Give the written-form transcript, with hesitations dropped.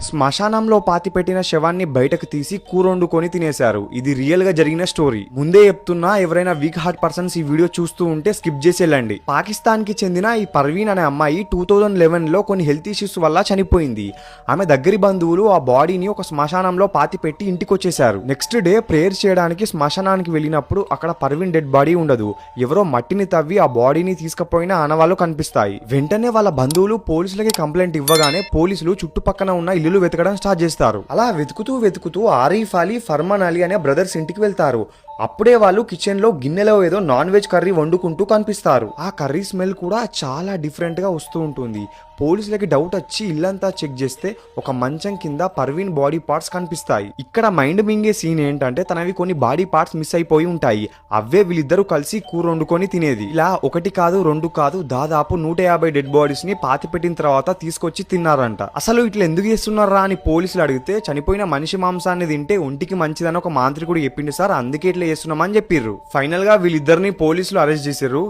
శ్మశానంలో పాతిపెట్టిన శవాన్ని బయటకు తీసి కూరొండుకొని తినేశారు. ఇది రియల్ గా జరిగిన స్టోరీ. ముందే చెప్తున్నా, ఎవరైనా వీక్ హార్ట్ పర్సన్స్ ఈ వీడియో చూస్తూ ఉంటే స్కిప్ చేసి వెళ్ళండి. పాకిస్తాన్ కి చెందిన ఈ పర్వీన్ అనే అమ్మాయి 2011 లో కొన్ని హెల్త్ ఇష్యూస్ వల్ల చనిపోయింది. ఆమె దగ్గరి బంధువులు ఆ బాడీని ఒక శ్మశానంలో పాతిపెట్టి ఇంటికి వచ్చేశారు. నెక్స్ట్ డే ప్రేయర్ చేయడానికి శ్మశానానికి వెళ్ళినప్పుడు అక్కడ పర్వీన్ డెడ్ బాడీ ఉండదు. ఎవరో మట్టిని తవ్వి ఆ బాడీని తీసుకుపోయిన ఆనవాళ్లు కనిపిస్తాయి. వెంటనే వాళ్ళ బంధువులు పోలీసులకి కంప్లైంట్ ఇవ్వగానే పోలీసులు చుట్టుపక్కన ఉన్న ఇల్లు వెతకడం స్టార్ట్ చేస్తారు. అలా వెతుకుతూ ఆరిఫ్ అలీ, ఫర్మాన్ అలీ అనే బ్రదర్స్ ఇంటికి వెళ్తారు. అప్పుడే వాళ్ళు కిచెన్ లో గిన్నెలో ఏదో నాన్ వెజ్ కర్రీ వండుకుంటూ కనిపిస్తారు. ఆ కర్రీ స్మెల్ కూడా చాలా డిఫరెంట్ గా వస్తూ ఉంటుంది. పోలీసులకి డౌట్ వచ్చి ఇల్లంతా చెక్ చేస్తే ఒక మంచం కింద పర్వీన్ బాడీ పార్ట్స్ కనిపిస్తాయి. ఇక్కడ మైండ్ మింగే సీన్ ఏంటంటే, తనవి కొన్ని బాడీ పార్ట్స్ మిస్ అయిపోయి ఉంటాయి. అవే వీళ్ళిద్దరూ కలిసి కూర వండుకొని తినేది. ఇలా ఒకటి కాదు, రెండు కాదు, దాదాపు 150 డెడ్ బాడీస్ ని పాతిపెట్టిన తర్వాత తీసుకొచ్చి తిన్నారంట. అసలు ఇట్లా ఎందుకు చేస్తున్నారా అని పోలీసులు అడిగితే, చనిపోయిన మనిషి మాంసాన్ని తింటే ఒంటికి మంచిదని ఒక మాంత్రికుడు చెప్పిండు సార్, అందుకే ఇట్లా చేస్తున్నామని చెప్పిర్రు. ఫైనల్ గా వీళ్ళిద్దరిని పోలీసులు అరెస్ట్ చేశారు.